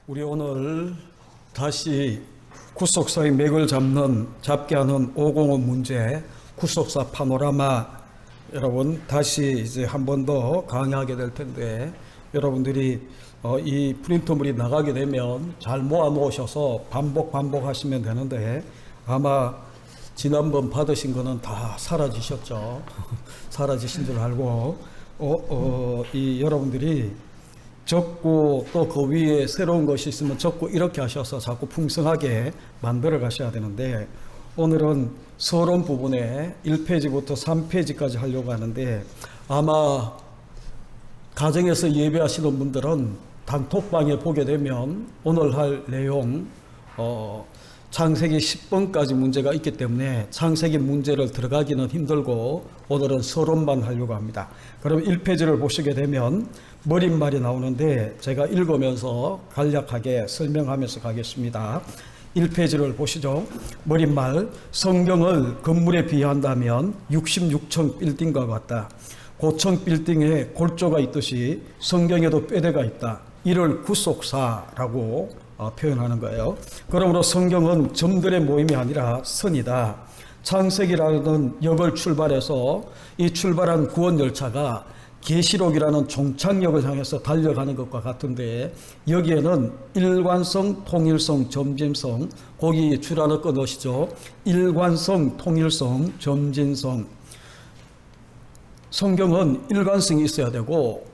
우리 오늘 다시 구속사의 맥을 잡게 하는 505 문제 구속사 파노라마 여러분 다시 이제 한 번 더 강의하게 될 텐데 여러분들이 이 프린터물이 나가게 되면 잘 모아 놓으셔서 반복하시면 되는데 아마 지난번 받으신 거는 다 사라지셨죠. 사라지신 줄 알고 이 여러분들이 적고 또 그 위에 새로운 것이 있으면 적고 이렇게 하셔서 자꾸 풍성하게 만들어 가셔야 되는데 오늘은 서론 부분에 1페이지부터 3페이지까지 하려고 하는데 아마 가정에서 예배하시는 분들은 단톡방에 보게 되면 오늘 할 내용 창세기 10번까지 문제가 있기 때문에 창세기 문제를 들어가기는 힘들고 오늘은 서론만 하려고 합니다. 그럼 1페이지를 보시게 되면 머릿말이 나오는데 제가 읽으면서 간략하게 설명하면서 가겠습니다. 1페이지를 보시죠. 머릿말, 성경을 건물에 비유한다면 66층 빌딩과 같다. 고층 빌딩에 골조가 있듯이 성경에도 뼈대가 있다. 이를 구속사라고 표현하는 거예요. 그러므로 성경은 점들의 모임이 아니라 선이다. 창세기라는 역을 출발해서 이 출발한 구원 열차가 계시록이라는 종착역을 향해서 달려가는 것과 같은데 여기에는 일관성, 통일성, 점진성 거기 줄 하나 끊으시죠. 일관성, 통일성, 점진성. 성경은 일관성이 있어야 되고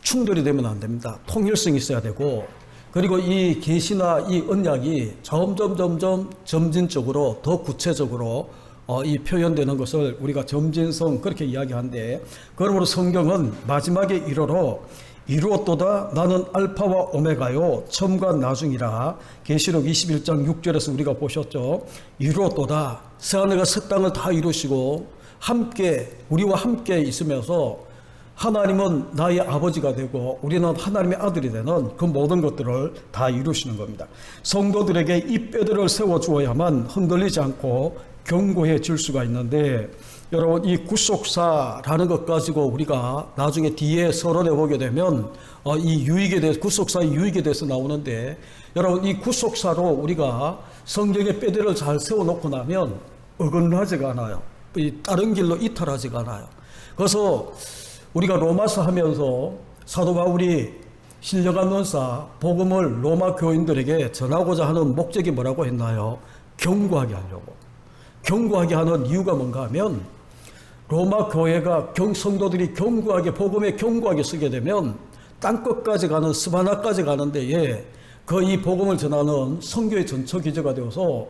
충돌이 되면 안 됩니다. 통일성이 있어야 되고 그리고 이 계시나 이 언약이 점점 점진적으로 더 구체적으로 이 표현되는 것을 우리가 점진성 그렇게 이야기하는데 그러므로 성경은 마지막에 이루었도다 나는 알파와 오메가요 처음과 나중이라 계시록 21장 6절에서 우리가 보셨죠. 이루었도다 새하늘과 새 땅을 다 이루시고 함께 우리와 함께 있으면서 하나님은 나의 아버지가 되고 우리는 하나님의 아들이 되는 그 모든 것들을 다 이루시는 겁니다. 성도들에게 이 뼈들을 세워주어야만 흔들리지 않고 견고해질 수가 있는데 여러분 이 구속사라는 것 가지고 우리가 나중에 뒤에 서론에 보게 되면 이 유익에 대해서 구속사의 유익에 대해서 나오는데 여러분 이 구속사로 우리가 성경의 뼈대를 잘 세워놓고 나면 어긋나지가 않아요. 다른 길로 이탈하지가 않아요. 그래서 우리가 로마서 하면서 사도 바울이 신령한 원사 복음을 로마 교인들에게 전하고자 하는 목적이 뭐라고 했나요? 견고하게 하려고. 견고하게 하는 이유가 뭔가 하면 로마 교회가 성도들이 견고하게 복음에 견고하게 쓰게 되면 땅끝까지 가는 스바나까지 가는 데에 이 복음을 전하는 선교의 전처 기제가 되어서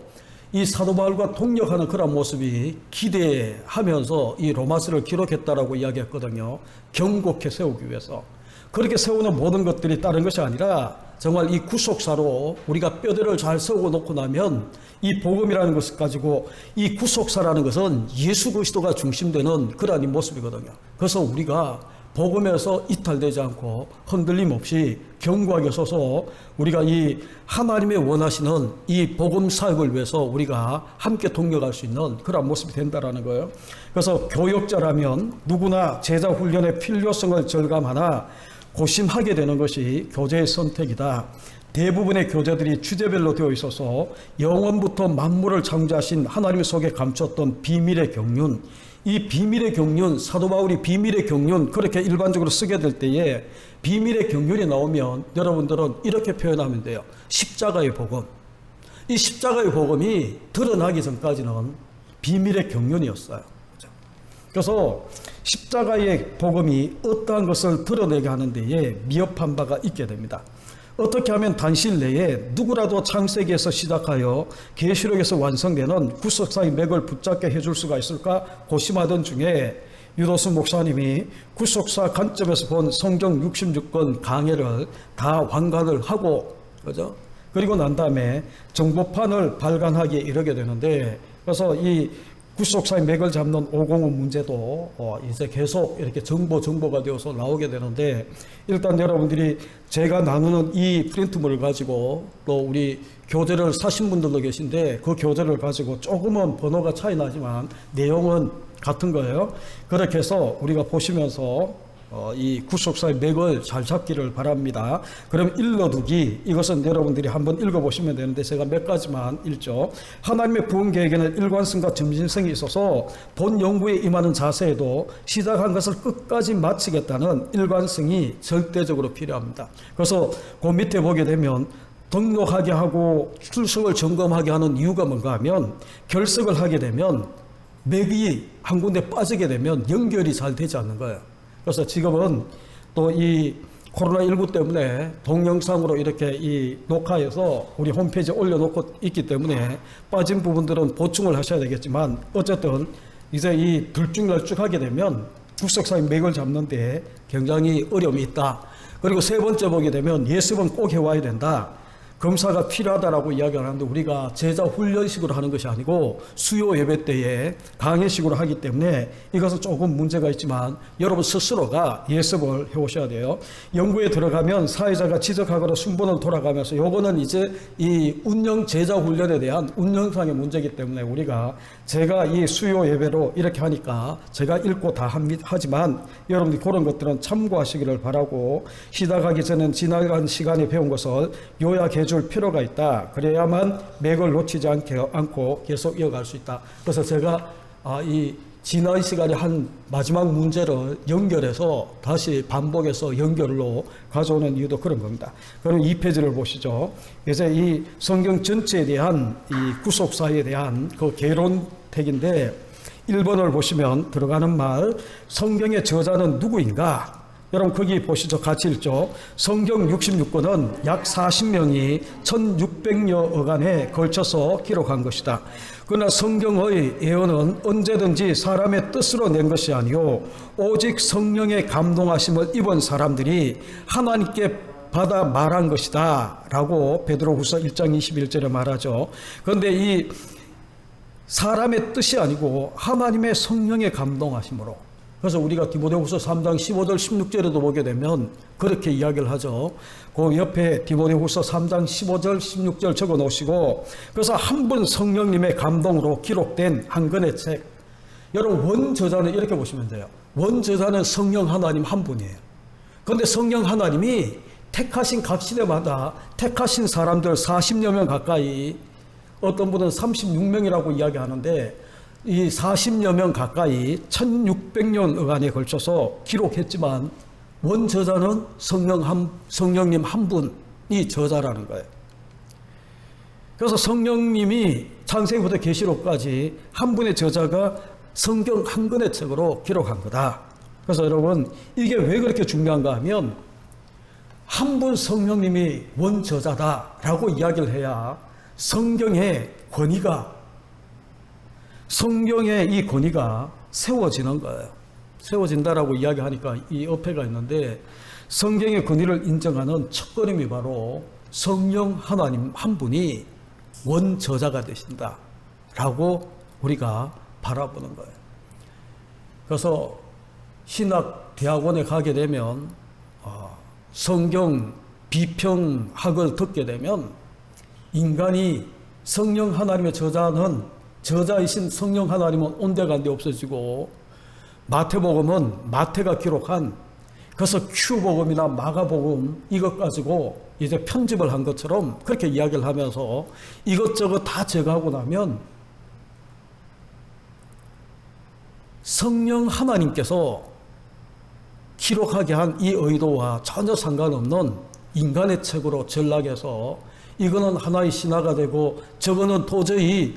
이 사도 바울과 동력하는 그런 모습이 기대하면서 이 로마서를 기록했다라고 이야기했거든요. 견고케 세우기 위해서. 그렇게 세우는 모든 것들이 다른 것이 아니라 정말 이 구속사로 우리가 뼈대를 잘 세우고 놓고 나면 이 복음이라는 것을 가지고 이 구속사라는 것은 예수 그리스도가 중심되는 그러한 모습이거든요. 그래서 우리가 복음에서 이탈되지 않고 흔들림 없이 견고하게 서서 우리가 이 하나님의 원하시는 이 복음 사역을 위해서 우리가 함께 동력할 수 있는 그런 모습이 된다라는 거예요. 그래서 교역자라면 누구나 제자 훈련의 필요성을 절감하나 고심하게 되는 것이 교제의 선택이다. 대부분의 교제들이 주제별로 되어 있어서 영원부터 만물을 창조하신 하나님 속에 감췄던 비밀의 경륜, 이 비밀의 경륜, 사도 바울이 비밀의 경륜 그렇게 일반적으로 쓰게 될 때에 비밀의 경륜이 나오면 여러분들은 이렇게 표현하면 돼요. 십자가의 복음. 이 십자가의 복음이 드러나기 전까지는 비밀의 경륜이었어요. 그래서 십자가의 복음이 어떠한 것을 드러내게 하는 데에 미흡한 바가 있게 됩니다. 어떻게 하면 단실 내에 누구라도 창세기에서 시작하여 계시록에서 완성되는 구속사의 맥을 붙잡게 해줄 수가 있을까 고심하던 중에 유도수 목사님이 구속사 관점에서 본 성경 66권 강해를 다 완간을 하고 그죠? 그리고 난 다음에 정보판을 발간하기에 이르게 되는데 그래서 이 구속사의 맥을 잡는 505 문제도 이제 계속 이렇게 정보가 되어서 나오게 되는데 일단 여러분들이 제가 나누는 이 프린트물을 가지고 또 우리 교재를 사신 분들도 계신데 그 교재를 가지고 조금은 번호가 차이 나지만 내용은 같은 거예요. 그렇게 해서 우리가 보시면서 이 구속사의 맥을 잘 잡기를 바랍니다. 그럼 일러두기, 이것은 여러분들이 한번 읽어보시면 되는데 제가 몇 가지만 읽죠. 하나님의 구원 계획에는 일관성과 점진성이 있어서 본 연구에 임하는 자세에도 시작한 것을 끝까지 마치겠다는 일관성이 절대적으로 필요합니다. 그래서 그 밑에 보게 되면 등록하게 하고 출석을 점검하게 하는 이유가 뭔가 하면 결석을 하게 되면 맥이 한 군데 빠지게 되면 연결이 잘 되지 않는 거예요. 그래서 지금은 또 이 코로나19 때문에 동영상으로 이렇게 이 녹화해서 우리 홈페이지에 올려놓고 있기 때문에 빠진 부분들은 보충을 하셔야 되겠지만 어쨌든 이제 이 들쭉날쭉하게 되면 구속사의 맥을 잡는데 굉장히 어려움이 있다. 그리고 세 번째 보게 되면 예습은 꼭 해와야 된다. 검사가 필요하다라고 이야기를 하는데 우리가 제자 훈련식으로 하는 것이 아니고 수요 예배 때에 강의식으로 하기 때문에 이것은 조금 문제가 있지만 여러분 스스로가 예습을 해오셔야 돼요. 연구에 들어가면 사회자가 지적하거나 순번을 돌아가면서 요거는 이제 이 운영 제자 훈련에 대한 운영상의 문제이기 때문에 우리가 제가 이 수요 예배로 이렇게 하니까 제가 읽고 다 하지만 여러분들이 그런 것들은 참고하시기를 바라고 시작하기 전엔 지나간 시간에 배운 것을 요약해 줄 필요가 있다. 그래야만 맥을 놓치지 않고 계속 이어갈 수 있다. 그래서 제가 이 지난 시간에 한 마지막 문제를 연결해서 다시 반복해서 연결로 가져오는 이유도 그런 겁니다. 그럼 2페이지를 보시죠. 이제 이 성경 전체에 대한 이 구속사에 대한 그 개론택인데 1번을 보시면 들어가는 말, 성경의 저자는 누구인가? 여러분 거기 보시죠. 같이 읽죠. 성경 66권은 약 40명이 1600여 어간에 걸쳐서 기록한 것이다. 그러나 성경의 예언은 언제든지 사람의 뜻으로 낸 것이 아니요 오직 성령의 감동하심을 입은 사람들이 하나님께 받아 말한 것이다 라고 베드로후서 1장 21절에 말하죠. 그런데 이 사람의 뜻이 아니고 하나님의 성령의 감동하심으로, 그래서 우리가 디모데후서 3장 15절 16절에도 보게 되면 그렇게 이야기를 하죠. 그 옆에 디모데후서 3장 15절 16절 적어 놓으시고, 그래서 한 분 성령님의 감동으로 기록된 한 권의 책. 여러분 원저자는 이렇게 보시면 돼요. 원저자는 성령 하나님 한 분이에요. 그런데 성령 하나님이 택하신 각 시대마다 택하신 사람들 40여 명 가까이, 어떤 분은 36명이라고 이야기하는데 이 40여 명 가까이 1600년 어간에 걸쳐서 기록했지만 원저자는 성령님 한 분이 저자라는 거예요. 그래서 성령님이 창세기부터 계시록까지 한 분의 저자가 성경 한 권의 책으로 기록한 거다. 그래서 여러분 이게 왜 그렇게 중요한가 하면 한 분 성령님이 원저자다라고 이야기를 해야 성경의 권위가, 성경의 이 권위가 세워지는 거예요. 세워진다라고 이야기하니까 이 어폐가 있는데 성경의 권위를 인정하는 첫걸음이 바로 성령 하나님 한 분이 원저자가 되신다라고 우리가 바라보는 거예요. 그래서 신학대학원에 가게 되면 성경 비평학을 듣게 되면 인간이 성령 하나님의 저자이신 성령 하나님은 온데간데 없어지고, 마태복음은 마태가 기록한, 그래서 큐복음이나 마가복음 이것 가지고 이제 편집을 한 것처럼 그렇게 이야기를 하면서 이것저것 다 제거하고 나면 성령 하나님께서 기록하게 한 이 의도와 전혀 상관없는 인간의 책으로 전락해서 이거는 하나의 신화가 되고 저거는 도저히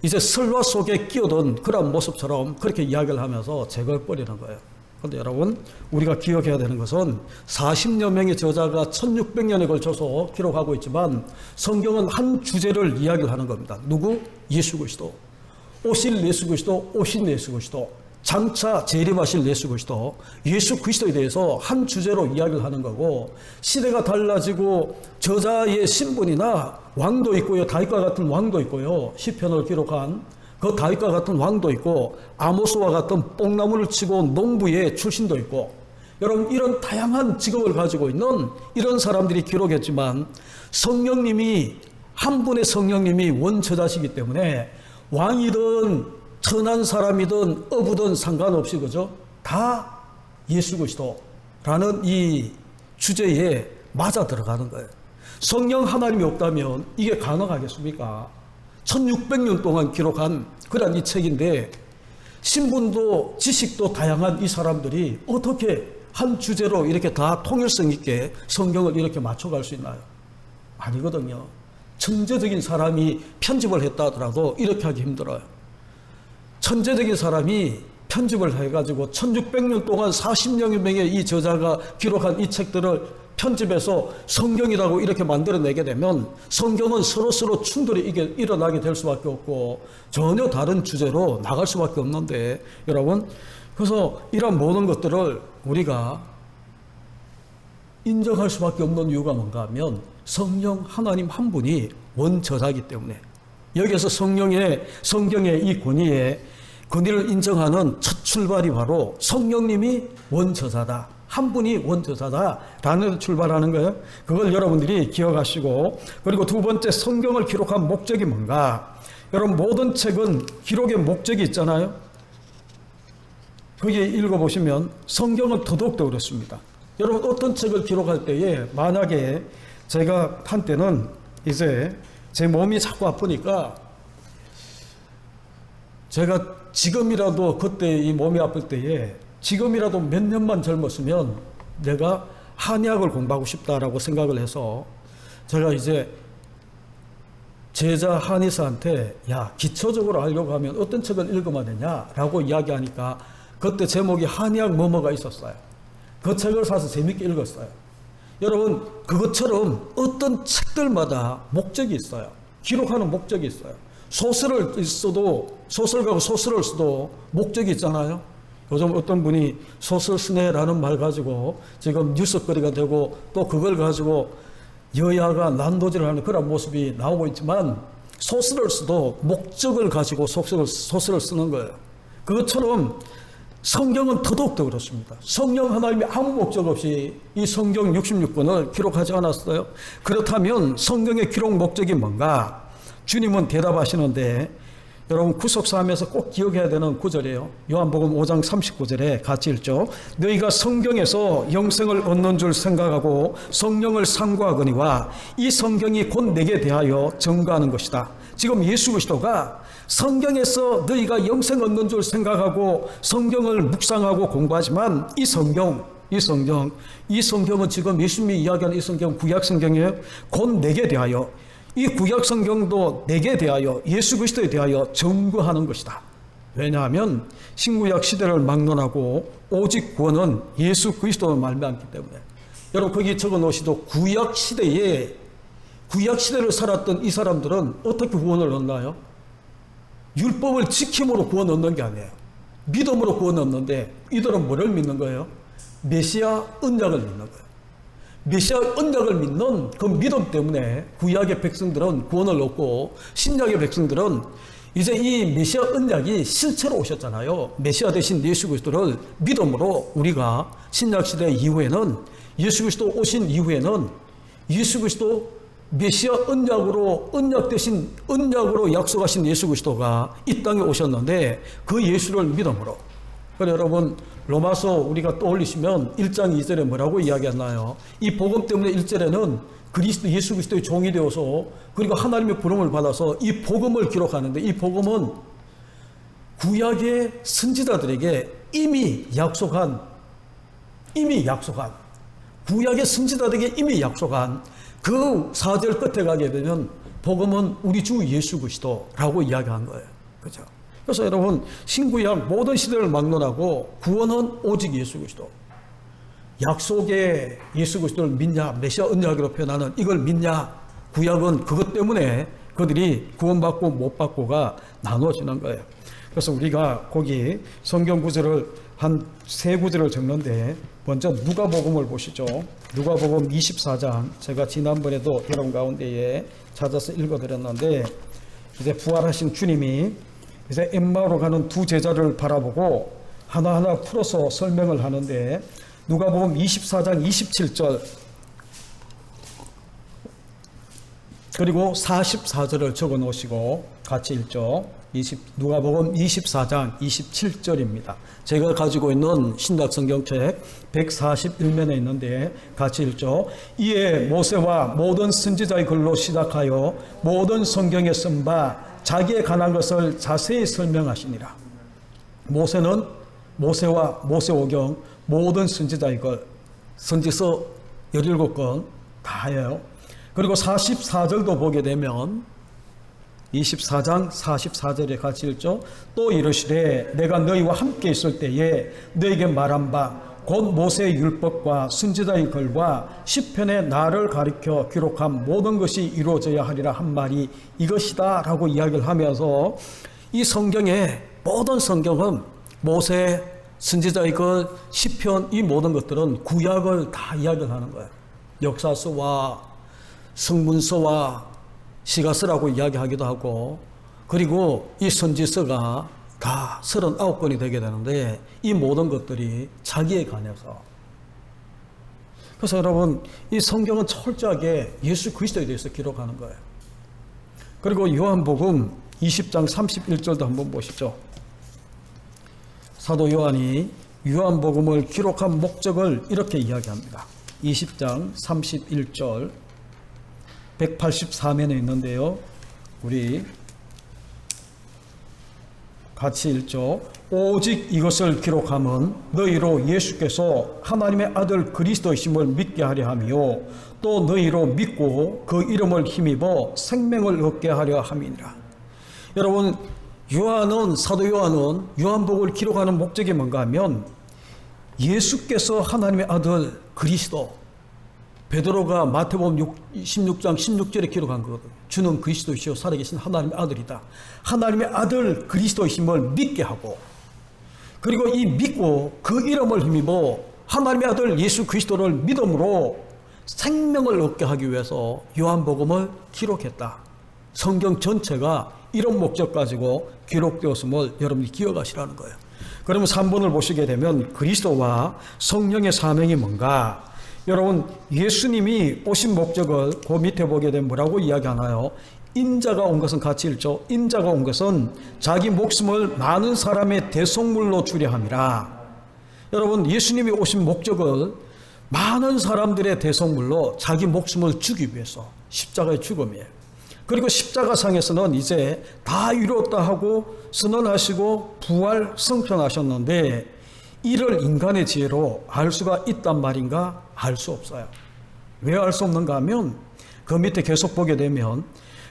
이제 설화 속에 끼어든 그런 모습처럼 그렇게 이야기를 하면서 제거해버리는 거예요. 그런데 여러분 우리가 기억해야 되는 것은 40여 명의 저자가 1600년에 걸쳐서 기록하고 있지만 성경은 한 주제를 이야기를 하는 겁니다. 누구? 예수 그리스도. 오실 예수 그리스도, 오신 예수 그리스도, 장차 재림하실 예수 그리스도, 예수 그리스도에 대해서 한 주제로 이야기를 하는 거고, 시대가 달라지고 저자의 신분이나 왕도 있고요, 다윗과 같은 왕도 있고요, 시편을 기록한 그 다윗과 같은 왕도 있고, 아모스와 같은 뽕나무를 치고 농부의 출신도 있고, 여러분 이런 다양한 직업을 가지고 있는 이런 사람들이 기록했지만 성령님이 한 분의 성령님이 원저자시기 때문에 왕이든 천한 사람이든 어부든 상관없이, 그죠? 다 예수 그리스도, 라는 이 주제에 맞아 들어가는 거예요. 성령 하나님이 없다면 이게 가능하겠습니까? 1600년 동안 기록한 그런 이 책인데 신분도 지식도 다양한 이 사람들이 어떻게 한 주제로 이렇게 다 통일성 있게 성경을 이렇게 맞춰갈 수 있나요? 아니거든요. 천재적인 사람이 편집을 했다 하더라도 이렇게 하기 힘들어요. 천재적인 사람이 편집을 해가지고 1600년 동안 40여 명의 이 저자가 기록한 이 책들을 편집해서 성경이라고 이렇게 만들어내게 되면 성경은 서로 충돌이 일어나게 될 수밖에 없고 전혀 다른 주제로 나갈 수밖에 없는데 여러분, 그래서 이런 모든 것들을 우리가 인정할 수밖에 없는 이유가 뭔가 하면 성령 하나님 한 분이 원저자이기 때문에 여기에서 성경의 이 권위를 인정하는 첫 출발이 바로 성령님이 원저자다. 한 분이 원저자다라는 출발하는 거예요. 그걸 여러분들이 기억하시고, 그리고 두 번째, 성경을 기록한 목적이 뭔가? 여러분, 모든 책은 기록의 목적이 있잖아요. 거기 읽어보시면 성경은 더더욱더 그렇습니다. 여러분, 어떤 책을 기록할 때에 만약에 제가 한때는 이제 제 몸이 자꾸 아프니까 제가 지금이라도 그때 이 몸이 아플 때에 지금이라도 몇 년만 젊었으면 내가 한의학을 공부하고 싶다라고 생각을 해서 제가 이제 제자 한의사한테 야, 기초적으로 알려고 하면 어떤 책을 읽으면 되냐라고 이야기하니까 그때 제목이 한의학 뭐뭐가 있었어요. 그 책을 사서 재밌게 읽었어요. 여러분, 그것처럼 어떤 책들마다 목적이 있어요. 기록하는 목적이 있어요. 소설을 써도 소설가가 소설을 써도 목적이 있잖아요. 요즘 어떤 분이 소설 쓰네라는 말 가지고 지금 뉴스거리가 되고 또 그걸 가지고 여야가 난도질을 하는 그런 모습이 나오고 있지만 소설을 써도 목적을 가지고 소설을 쓰는 거예요. 그것처럼 성경은 더더욱더 그렇습니다. 성령 하나님이 아무 목적 없이 이 성경 66권을 기록하지 않았어요. 그렇다면 성경의 기록 목적이 뭔가? 주님은 대답하시는데 여러분, 구속사함에서 꼭 기억해야 되는 구절이에요. 요한복음 5장 39절에 같이 읽죠. 너희가 성경에서 영생을 얻는 줄 생각하고 성령을 상고하거니와 이 성경이 곧 내게 대하여 증거하는 것이다. 지금 예수 그리스도가 성경에서 너희가 영생 얻는 줄 생각하고 성경을 묵상하고 공부하지만 이 성경은 지금 예수님이 이야기하는 이 성경 구약 성경이에요. 곧 내게 대하여, 이 구약 성경도 내게 대하여 예수 그리스도에 대하여 증거하는 것이다. 왜냐하면 신구약 시대를 막론하고 오직 구원은 예수 그리스도로 말미암기 때문에. 여러분, 거기 적어 놓으시도 구약 시대를 살았던 이 사람들은 어떻게 구원을 얻나요? 율법을 지킴으로 구원 얻는 게 아니에요. 믿음으로 구원 얻는데 이들은 뭐를 믿는 거예요? 메시아 언약을 믿는 거예요. 메시아 언약을 믿는 그 믿음 때문에 구약의 백성들은 구원을 얻고 신약의 백성들은 이제 이 메시아 언약이 실체로 오셨잖아요. 메시아 대신 예수 그리스도를 믿음으로 우리가 신약 시대 이후에는 예수 그리스도 오신 이후에는 예수 그리스도 메시아 언약 대신 언약으로 약속하신 예수 그리스도가 이 땅에 오셨는데 그 예수를 믿음으로. 그래 여러분, 로마서 우리가 떠올리시면 1장 2절에 뭐라고 이야기하나요? 이 복음 때문에 1절에는 예수 그리스도의 종이 되어서 그리고 하나님의 부름을 받아서 이 복음을 기록하는데 이 복음은 구약의 선지자들에게 이미 약속한 구약의 선지자들에게 이미 약속한 그 4절 끝에 가게 되면 복음은 우리 주 예수 그리스도라고 이야기한 거예요. 그죠? 그래서 여러분, 신구약 모든 시대를 막론하고 구원은 오직 예수 그리스도. 약속의 예수 그리스도를 믿냐, 메시아 언약으로 표현하는 이걸 믿냐, 구약은 그것 때문에 그들이 구원받고 못 받고가 나누어지는 거예요. 그래서 우리가 거기 성경 구절을 한 세 구절을 적는데 먼저 누가복음을 보시죠. 누가복음 24장, 제가 지난번에도 여러분 가운데에 찾아서 읽어드렸는데 이제 부활하신 주님이 이제 엠마오로 가는 두 제자를 바라보고 하나하나 풀어서 설명을 하는데 누가복음 24장 27절 그리고 44절을 적어 놓으시고 같이 읽죠. 누가복음 24장 27절입니다. 제가 가지고 있는 신약성경책 141면에 있는데 같이 읽죠. 이에 모세와 모든 선지자의 글로 시작하여 모든 성경에 쓴 바 자기에 관한 것을 자세히 설명하시니라. 모세는 모세와 모세오경 모든 선지자의 글, 선지서 17권 다예요. 그리고 44절도 보게 되면 24장 44절에 같이 읽죠. 또 이르시되 내가 너희와 함께 있을 때에 너희에게 말한 바 곧 모세의 율법과 선지자의 글과 시편의 나를 가리켜 기록한 모든 것이 이루어져야 하리라 한 말이 이것이다 라고 이야기를 하면서 이 성경의 모든 성경은 모세, 선지자의 글, 시편 이 모든 것들은 구약을 다 이야기를 하는 거예요. 역사서와 성문서와 시가서라고 이야기하기도 하고, 그리고 이 선지서가 다 39권이 되게 되는데 이 모든 것들이 자기에 관해서. 그래서 여러분, 이 성경은 철저하게 예수 그리스도에 대해서 기록하는 거예요. 그리고 요한복음 20장 31절도 한번 보시죠. 사도 요한이 요한복음을 기록한 목적을 이렇게 이야기합니다. 20장 31절 184면에 있는데요. 우리 같이 읽죠. 오직 이것을 기록함은 너희로 예수께서 하나님의 아들 그리스도이심을 믿게 하려 함이요 또 너희로 믿고 그 이름을 힘입어 생명을 얻게 하려 함이니라. 여러분, 사도 요한은 요한복음을 기록하는 목적이 뭔가 하면 예수께서 하나님의 아들 그리스도, 베드로가 마태복음 16장 16절에 기록한 거거든요. 주는 그리스도이시오 살아계신 하나님의 아들이다. 하나님의 아들 그리스도이심을 믿게 하고, 그리고 이 믿고 그 이름을 힘입어 하나님의 아들 예수 그리스도를 믿음으로 생명을 얻게 하기 위해서 요한복음을 기록했다. 성경 전체가 이런 목적 가지고 기록되었음을 여러분이 기억하시라는 거예요. 그러면 3번을 보시게 되면 그리스도와 성령의 사명이 뭔가? 여러분, 예수님이 오신 목적을 그 밑에 보게 되면 뭐라고 이야기하나요? 인자가 온 것은 같이 읽죠. 인자가 온 것은 자기 목숨을 많은 사람의 대속물로 주려 함이라. 여러분, 예수님이 오신 목적을 많은 사람들의 대속물로 자기 목숨을 주기 위해서 십자가의 죽음이에요. 그리고 십자가상에서는 이제 다 이루었다 하고 선언하시고 부활 승천하셨는데 이를 인간의 지혜로 알 수가 있단 말인가? 알 수 없어요. 왜 알 수 없는가 하면 그 밑에 계속 보게 되면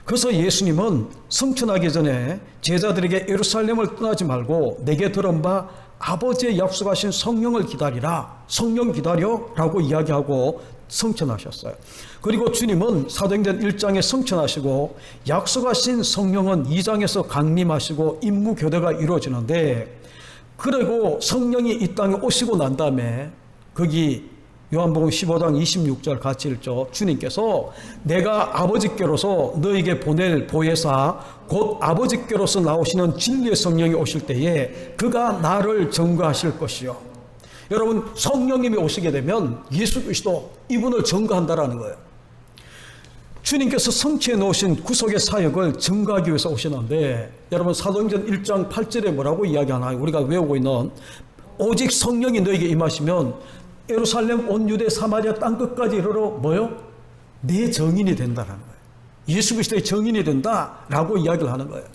그래서 예수님은 승천하기 전에 제자들에게 예루살렘을 떠나지 말고 내게 들은 바 아버지의 약속하신 성령을 기다리라. 성령 기다려 라고 이야기하고 승천하셨어요. 그리고 주님은 사도행전 1장에 승천하시고 약속하신 성령은 2장에서 강림하시고 임무교대가 이루어지는데, 그리고 성령이 이 땅에 오시고 난 다음에 거기 요한복음 15장 26절 같이 읽죠. 주님께서 내가 아버지께로서 너에게 보낼 보혜사 곧 아버지께로서 나오시는 진리의 성령이 오실 때에 그가 나를 증거하실 것이요. 여러분, 성령님이 오시게 되면 예수 그리스도 이분을 증거한다라는 거예요. 주님께서 성취해 놓으신 구속의 사역을 증거하기 위해서 오시는데, 여러분 사도행전 1장 8절에 뭐라고 이야기하나요? 우리가 외우고 있는 오직 성령이 너에게 임하시면 예루살렘 온 유대 사마리아 땅끝까지 이르러 뭐요? 내 정인이 된다라는 거예요. 예수 그리스도의 정인이 된다라고 이야기를 하는 거예요.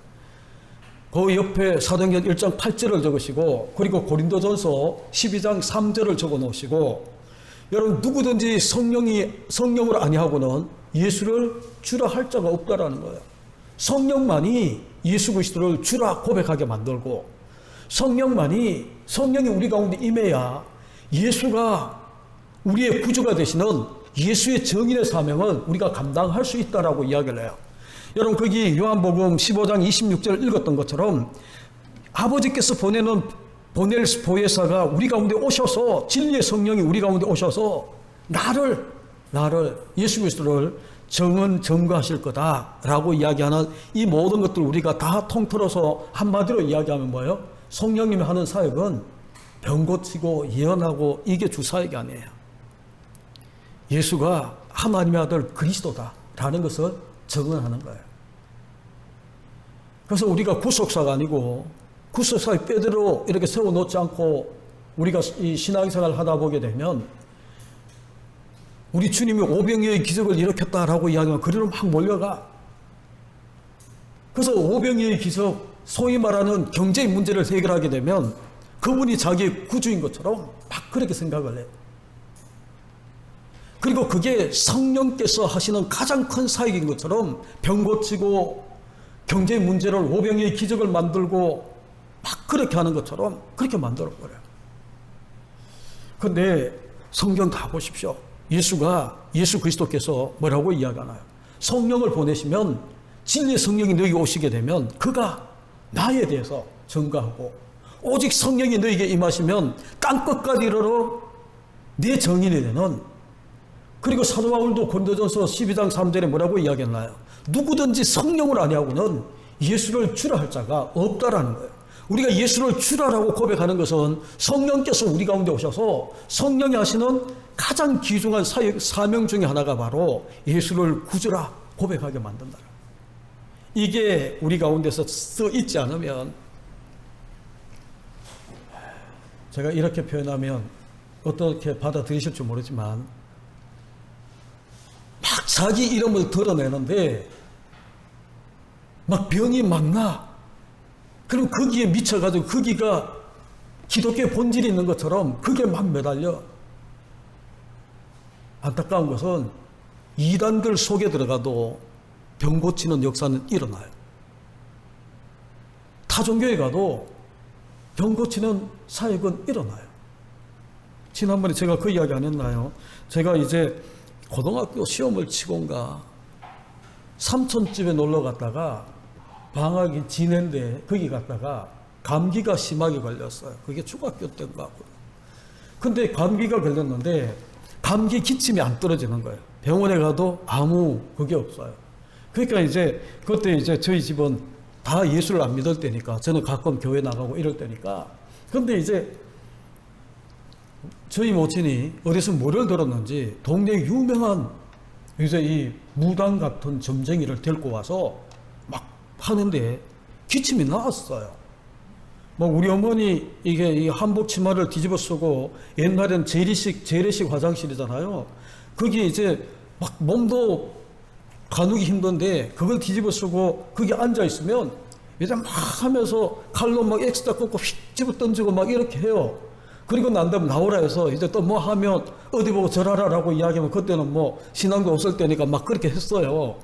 그 옆에 사도행전 1장 8절을 적으시고, 그리고 고린도전서 12장 3절을 적어 놓으시고, 여러분 누구든지 성령을 아니하고는 예수를 주라 할 자가 없다라는 거예요. 성령만이 예수 그리스도를 주라 고백하게 만들고, 성령이 우리 가운데 임해야 예수가 우리의 구주가 되시는 예수의 정인의 사명을 우리가 감당할 수 있다라고 이야기를 해요. 여러분, 거기 요한복음 15장 26절 읽었던 것처럼 아버지께서 보낼 보혜사가 우리 가운데 오셔서, 진리의 성령이 우리 가운데 오셔서 나를 예수 그리스도를 증거하실 거다라고 이야기하는 이 모든 것들을 우리가 다 통틀어서 한마디로 이야기하면 뭐예요? 성령님이 하는 사역은 병 고치고 예언하고 이게 주 사역이 아니에요. 예수가 하나님의 아들 그리스도다라는 것을 증언하는 거예요. 그래서 우리가 구속사가 아니고 구속사의 뼈대로 이렇게 세워놓지 않고 우리가 이 신앙생활을 하다 보게 되면 우리 주님이 오병이어의 기적을 일으켰다라고 이야기하면 그리로 막 몰려가. 그래서 오병이어의 기적, 소위 말하는 경제의 문제를 해결하게 되면 그분이 자기의 구주인 것처럼 막 그렇게 생각을 해요. 그리고 그게 성령께서 하시는 가장 큰 사역인 것처럼 병 고치고 경제의 문제를 오병이어의 기적을 만들고 막 그렇게 하는 것처럼 그렇게 만들어버려요. 그런데 성경 다 보십시오. 예수 그리스도께서 뭐라고 이야기하나요? 성령을 보내시면 진리의 성령이 너에게 오시게 되면 그가 나에 대해서 증거하고 오직 성령이 너에게 임하시면 땅끝까지 이르러 네 정인이 되는. 그리고 사도 바울도 고린도전서 12장 3절에 뭐라고 이야기했나요? 누구든지 성령을 아니하고는 예수를 주라 할 자가 없다라는 거예요. 우리가 예수를 주라라고 고백하는 것은 성령께서 우리 가운데 오셔서 성령이 하시는 가장 귀중한 사명 중에 하나가 바로 예수를 구주라 고백하게 만든다. 이게 우리 가운데서 써 있지 않으면, 제가 이렇게 표현하면 어떻게 받아들이실지 모르지만 막 자기 이름을 드러내는데 막 병이 막 나. 그럼 거기에 미쳐가지고 거기가 기독교의 본질이 있는 것처럼 그게 막 매달려. 안타까운 것은 이단들 속에 들어가도 병 고치는 역사는 일어나요. 타종교에 가도 병 고치는 사역은 일어나요. 지난번에 제가 그 이야기 안 했나요? 제가 이제 고등학교 시험을 치고인가 삼촌집에 놀러 갔다가 방학이 지낸데 거기 갔다가 감기가 심하게 걸렸어요. 그게 중학교 때인가. 근데 감기가 걸렸는데 감기 기침이 안 떨어지는 거예요. 병원에 가도 아무 그게 없어요. 그러니까 이제 그때 이제 저희 집은 다 예수를 안 믿을 때니까 저는 가끔 교회 나가고 이럴 때니까. 근데 이제 저희 모친이 어디서 뭐를 들었는지 동네 유명한 이제 이 무당 같은 점쟁이를 데리고 와서 막 하는데 기침이 나왔어요. 뭐 우리 어머니 이게 이 한복 치마를 뒤집어 쓰고 옛날엔 재래식 화장실이잖아요. 거기 이제 막 몸도 가누기 힘든데 그걸 뒤집어 쓰고 거기 앉아 있으면 이제 막 하면서 칼로 막 엑스다 꽂고 휙 집어 던지고 막 이렇게 해요. 그리고 난 다음에 나오라 해서 이제 또 뭐 하면 어디 보고 절하라라고 이야기하면 그때는 뭐 신앙도 없을 때니까 막 그렇게 했어요.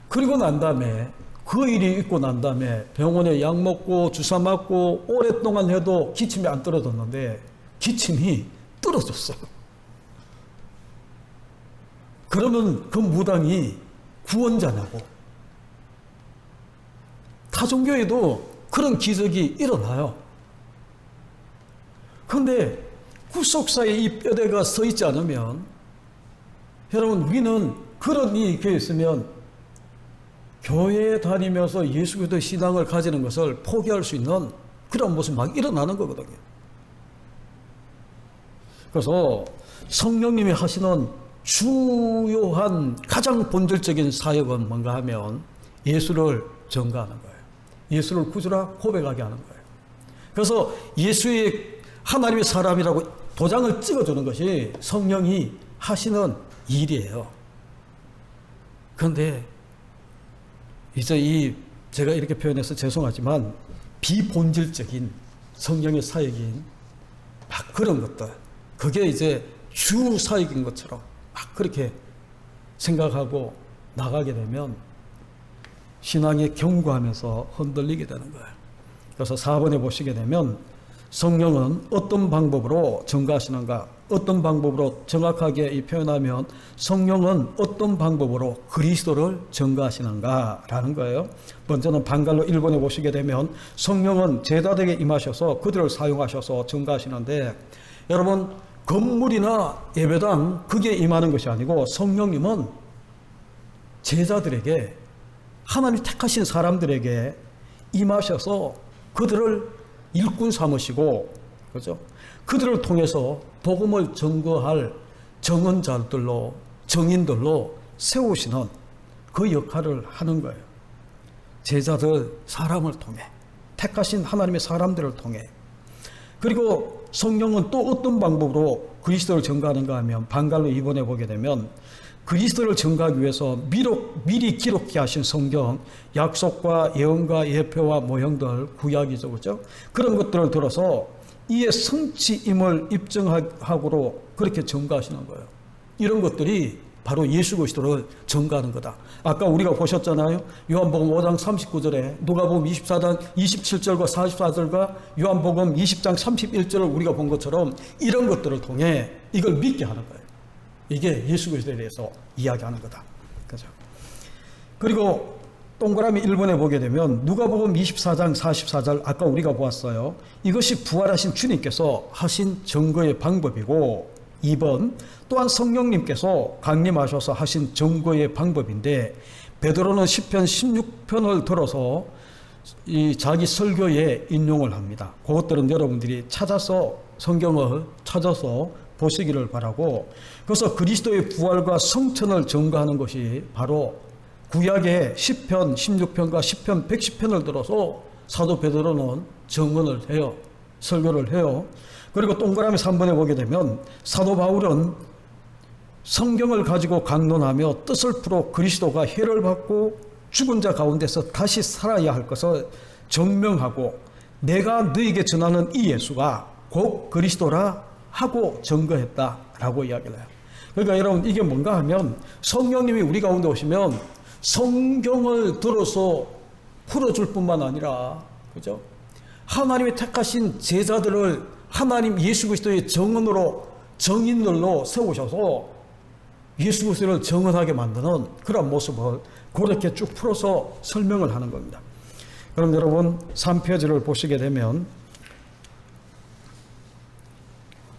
그리고 난 다음에 그 일이 있고 난 다음에 병원에 약 먹고 주사 맞고 오랫동안 해도 기침이 안 떨어졌는데 기침이 떨어졌어요. 그러면 그 무당이 구원자냐고. 타종교에도 그런 기적이 일어나요. 그런데 구속사에 이 뼈대가 서 있지 않으면, 여러분, 우리는 그런 일이 있으면 교회에 다니면서 예수 그리스도의 신앙을 가지는 것을 포기할 수 있는 그런 모습이 막 일어나는 거거든요. 그래서 성령님이 하시는 주요한 가장 본질적인 사역은 뭔가 하면 예수를 전가하는 거예요. 예수를 구주라 고백하게 하는 거예요. 그래서 예수의 하나님의 사람이라고 도장을 찍어주는 것이 성령이 하시는 일이에요. 그런데 이제 제가 이렇게 표현해서 죄송하지만 비본질적인 성령의 사역인 막 그런 것들, 그게 이제 주 사역인 것처럼 막 그렇게 생각하고 나가게 되면 신앙에 경고하면서 흔들리게 되는 거예요. 그래서 4번에 보시게 되면 성령은 어떤 방법으로 증거하시는가, 어떤 방법으로 정확하게 표현하면 성령은 어떤 방법으로 그리스도를 증거하시는가라는 거예요. 먼저는 방갈로 1번에 보시게 되면 성령은 제자들에게 임하셔서 그들을 사용하셔서 증거하시는데, 여러분, 건물이나 예배당 그게 임하는 것이 아니고 성령님은 제자들에게, 하나님 택하신 사람들에게 임하셔서 그들을 일꾼 삼으시고, 그죠? 그들을 통해서 복음을 증거할 정언자들로, 정인들로 세우시는 그 역할을 하는 거예요. 제자들, 사람을 통해, 택하신 하나님의 사람들을 통해. 그리고 성령은 또 어떤 방법으로 그리스도를 전가하는가 하면, 방갈로 이번에 보게 되면 그리스도를 전가하기 위해서 미리 기록해 하신 성경, 약속과 예언과 예표와 모형들, 구약이죠, 그렇죠? 그런 것들을 들어서 이의 성취임을 입증하고로 그렇게 전가하시는 거예요. 이런 것들이 바로 예수 그리스도를 전가하는 거다. 아까 우리가 보셨잖아요. 요한복음 5장 39절에 누가복음 24장 27절과 44절과 요한복음 20장 31절을 우리가 본 것처럼 이런 것들을 통해 이걸 믿게 하는 거예요. 이게 예수 그리스도에 대해서 이야기하는 거다. 그죠? 그리고 동그라미 1번에 보게 되면 누가복음 24장 44절 아까 우리가 보았어요. 이것이 부활하신 주님께서 하신 증거의 방법이고, 2번 또한 성령님께서 강림하셔서 하신 증거의 방법인데, 베드로는 시편 16편을 들어서 이 자기 설교에 인용을 합니다. 그것들은 여러분들이 찾아서 성경을 찾아서 보시기를 바라고, 그래서 그리스도의 부활과 성천을 증거하는 것이 바로 구약의 시편 16편과 시편 110편을 들어서 사도 베드로는 증언을 해요. 설교를 해요. 그리고 동그라미 3번에 보게 되면 사도 바울은 성경을 가지고 강론하며 뜻을 풀어 그리스도가 해를 받고 죽은 자 가운데서 다시 살아야 할 것을 증명하고, 내가 너에게 전하는 이 예수가 곧 그리스도라 하고 증거했다라고 이야기를 해요. 그러니까 여러분, 이게 뭔가 하면 성령님이 우리 가운데 오시면 성경을 들어서 풀어줄 뿐만 아니라, 그죠? 하나님이 택하신 제자들을 하나님 예수 그리스도의 정언으로, 정인들로 세우셔서 예수 그리스도를 정언하게 만드는 그런 모습을 그렇게 쭉 풀어서 설명을 하는 겁니다. 그럼 여러분 3페이지를 보시게 되면,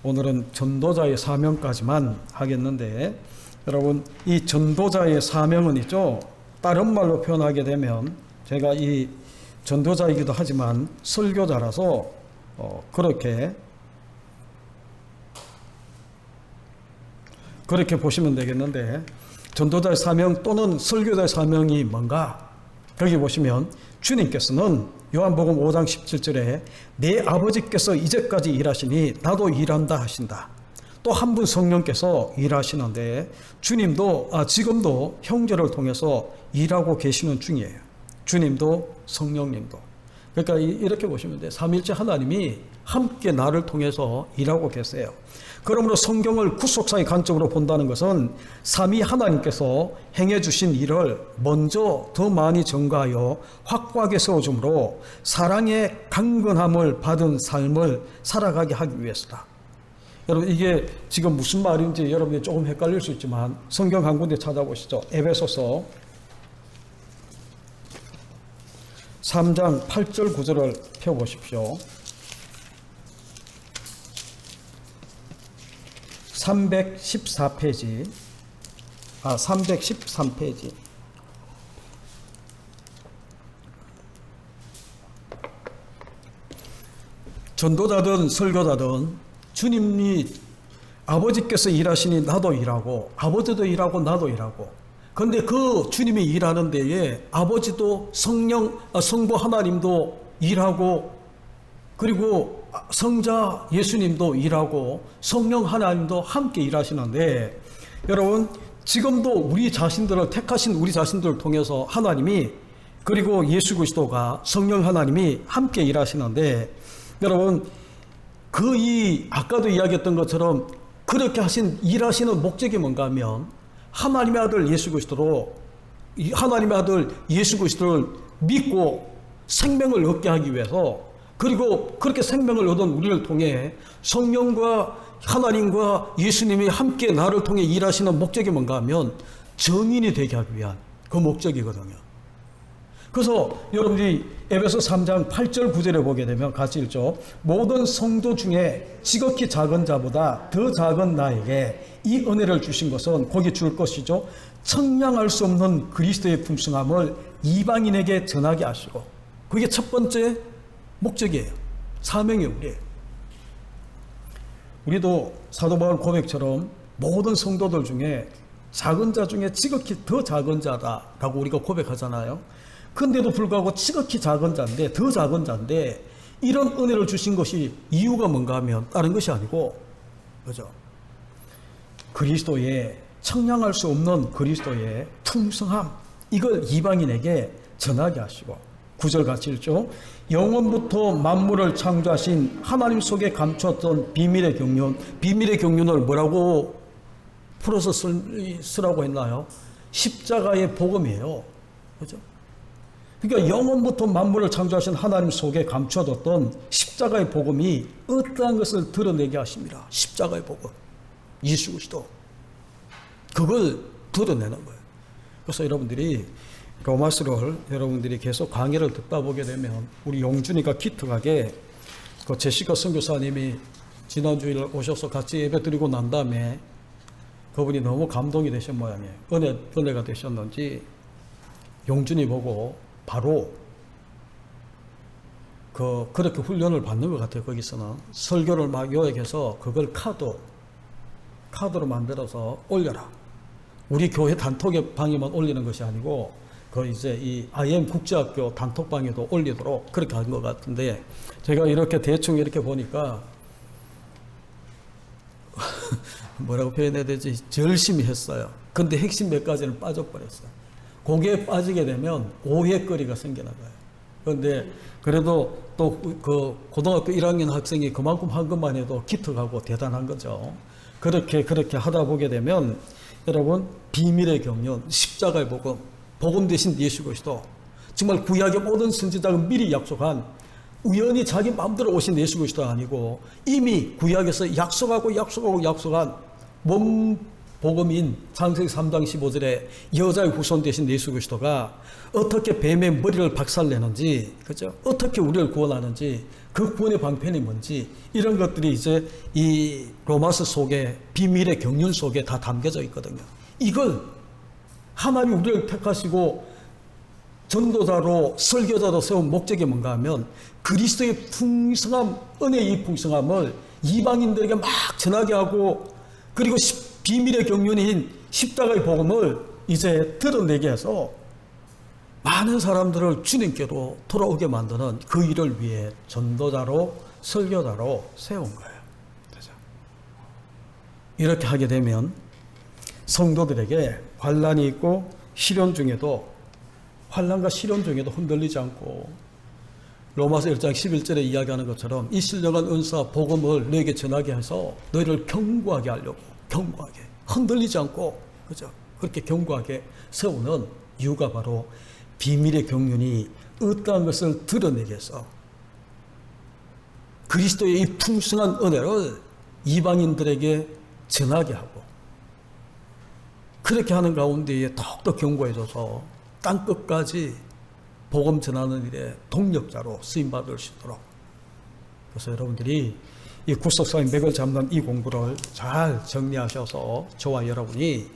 오늘은 전도자의 사명까지만 하겠는데, 여러분 이 전도자의 사명은 있죠. 다른 말로 표현하게 되면, 제가 이 전도자이기도 하지만 설교자라서 그렇게 보시면 되겠는데, 전도자의 사명 또는 설교자의 사명이 뭔가? 여기 보시면 주님께서는 요한복음 5장 17절에 내 아버지께서 이제까지 일하시니 나도 일한다 하신다. 또 한 분 성령께서 일하시는데, 주님도 지금도 형제를 통해서 일하고 계시는 중이에요. 주님도 성령님도. 그러니까 이렇게 보시면 돼요. 삼일째 하나님이 함께 나를 통해서 일하고 계세요. 그러므로 성경을 구속사의 관점으로 본다는 것은 삼위 하나님께서 행해 주신 일을 먼저 더 많이 전가하여 확고하게 세워줌으로 사랑의 강건함을 받은 삶을 살아가게 하기 위해서다. 여러분, 이게 지금 무슨 말인지 여러분이 조금 헷갈릴 수 있지만 성경 한 군데 찾아보시죠. 에베소서 3장 8절 9절을 펴보십시오. 313페이지. 313페이지. 전도자든 설교자든 주님이 아버지께서 일하시니 나도 일하고, 아버지도 일하고 나도 일하고. 그런데 그 주님이 일하는 데에 아버지도 성부 하나님도 일하고, 그리고 성자 예수님도 일하고 성령 하나님도 함께 일하시는데, 여러분 지금도 우리 자신들을 택하신 우리 자신들을 통해서 하나님이, 그리고 예수 그리스도가, 성령 하나님이 함께 일하시는데, 여러분 아까도 이야기했던 것처럼 그렇게 일하시는 목적이 뭔가 하면, 하나님의 아들 예수 그리스도를 믿고 생명을 얻게 하기 위해서, 그리고 그렇게 생명을 얻은 우리를 통해 성령과 하나님과 예수님이 함께 나를 통해 일하시는 목적이 뭔가 하면 정인이 되게 하기 위한 그 목적이거든요. 그래서 여러분들이 에베소 3장 8절 9절에 보게 되면 같이 읽죠. 모든 성도 중에 지극히 작은 자보다 더 작은 나에게 이 은혜를 주신 것은, 거기 줄 것이죠, 청량할 수 없는 그리스도의 풍성함을 이방인에게 전하게 하시고. 그게 첫 번째 목적이에요. 사명이에요. 우리도 사도 바울 고백처럼 모든 성도들 중에 작은 자 중에 지극히 더 작은 자다라고 우리가 고백하잖아요. 근데도 불구하고 지극히 작은 자인데, 더 작은 자인데 이런 은혜를 주신 것이 이유가 뭔가 하면 다른 것이 아니고, 그죠? 그리스도의, 청량할 수 없는 그리스도의 풍성함, 이걸 이방인에게 전하게 하시고, 9절 같이 읽죠. 영원부터 만물을 창조하신 하나님 속에 감추었던 비밀의 경륜, 비밀의 경륜을 뭐라고 풀어서 쓰라고 했나요? 십자가의 복음이에요. 그죠? 그러니까 영원부터 만물을 창조하신 하나님 속에 감춰뒀던 십자가의 복음이 어떠한 것을 드러내게 하십니다. 십자가의 복음, 예수 그리스도, 그걸 드러내는 거예요. 그래서 여러분들이 로마서를 여러분들이 계속 강의를 듣다 보게 되면, 우리 용준이가 기특하게 그 제시카 선교사님이 지난주일 오셔서 같이 예배 드리고 난 다음에 그분이 너무 감동이 되신 모양이에요. 은혜가 되셨는지 용준이 보고 바로 그렇게 훈련을 받는 것 같아요. 거기서는 설교를 막 요약해서 그걸 카드로 만들어서 올려라. 우리 교회 단톡에 방에만 올리는 것이 아니고 그 이제 이 IM 국제학교 단톡방에도 올리도록 그렇게 한 것 같은데, 제가 이렇게 대충 이렇게 보니까 뭐라고 표현해야 되지? 열심히 했어요. 근데 핵심 몇 가지는 빠져버렸어요. 거기에 빠지게 되면 오해거리가 생겨나가요. 그런데 그래도 또 그 고등학교 1학년 학생이 그만큼 한 것만 해도 기특하고 대단한 거죠. 그렇게 하다 보게 되면 여러분, 비밀의 경륜, 십자가의 복음, 복음 대신 예수 그리스도, 정말 구약의 모든 선지자가 미리 약속한, 우연히 자기 마음대로 오신 예수 그리스도가 아니고 이미 구약에서 약속한 몸 복음인 창세기 3장 15절에 여자의 후손 되신 예수 그리스도가 어떻게 뱀의 머리를 박살내는지, 그죠? 어떻게 우리를 구원하는지, 그 구원의 방편이 뭔지, 이런 것들이 이제 이 로마서 속에, 비밀의 경륜 속에 다 담겨져 있거든요. 이걸 하나님이 우리를 택하시고 전도자로, 설교자로 세운 목적이 뭔가 하면, 그리스도의 풍성함, 은혜의 이 풍성함을 이방인들에게 막 전하게 하고, 그리고 비밀의 경륜인 십자가의 복음을 이제 드러내게 해서 많은 사람들을 주님께로 돌아오게 만드는 그 일을 위해 전도자로, 설교자로 세운 거예요. 그렇죠? 이렇게 하게 되면 성도들에게 환난이 있고 환난과 시련 중에도 흔들리지 않고, 로마서 1장 11절에 이야기하는 것처럼 이 신령한 은사 복음을 너에게 전하게 해서 너희를 견고하게 하려고, 견고하게, 흔들리지 않고, 그죠? 그렇게 견고하게 세우는 이유가 바로 비밀의 경륜이 어떠한 것을 드러내게 해서 그리스도의 이 풍성한 은혜를 이방인들에게 전하게 하고, 그렇게 하는 가운데에 더욱더 견고해져서 땅끝까지 복음 전하는 일에 동력자로 쓰임받을 수 있도록. 그래서 여러분들이 이 구속사의 맥을 잡는 이 공부를 잘 정리하셔서 저와 여러분이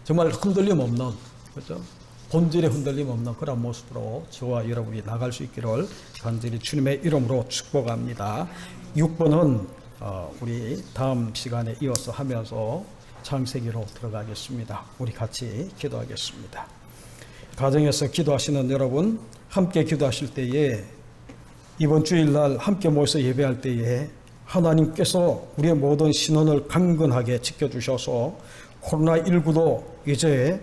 정말 흔들림 없는, 그렇죠? 본질에 흔들림 없는 그런 모습으로 저와 여러분이 나갈 수 있기를 간절히 주님의 이름으로 축복합니다. 6번은 우리 다음 시간에 이어서 하면서 창세기로 들어가겠습니다. 우리 같이 기도하겠습니다. 가정에서 기도하시는 여러분, 함께 기도하실 때에, 이번 주일날 함께 모여서 예배할 때에 하나님께서 우리의 모든 신원을 강건하게 지켜주셔서 코로나19도 이제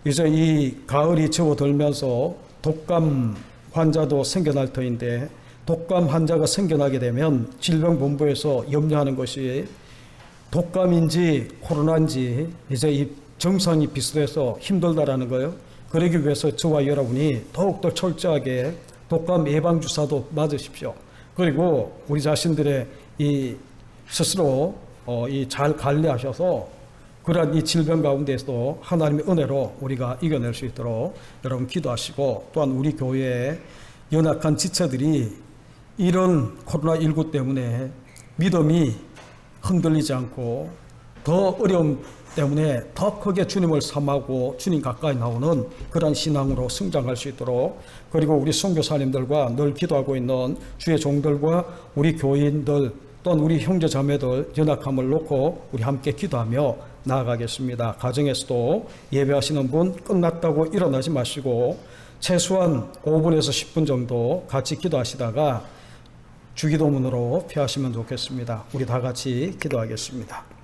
이 가을이 접어들면서 독감 환자도 생겨날 터인데, 독감 환자가 생겨나게 되면 질병본부에서 염려하는 것이 독감인지 코로나인지 이제 이 증상이 비슷해서 힘들다라는 거예요. 그러기 위해서 저와 여러분이 더욱더 철저하게 독감 예방주사도 맞으십시오. 그리고 우리 자신들의 이 스스로 잘 관리하셔서 그러한 이 질병 가운데서도 하나님의 은혜로 우리가 이겨낼 수 있도록 여러분 기도하시고, 또한 우리 교회의 연약한 지체들이 이런 코로나19 때문에 믿음이 흔들리지 않고 더 어려움 때문에 더 크게 주님을 삼하고 주님 가까이 나오는 그런 신앙으로 성장할 수 있도록, 그리고 우리 선교사님들과 늘 기도하고 있는 주의 종들과 우리 교인들 또는 우리 형제 자매들 연약함을 놓고 우리 함께 기도하며 나아가겠습니다. 가정에서도 예배하시는 분 끝났다고 일어나지 마시고 최소한 5분에서 10분 정도 같이 기도하시다가 주기도문으로 피하시면 좋겠습니다. 우리 다 같이 기도하겠습니다.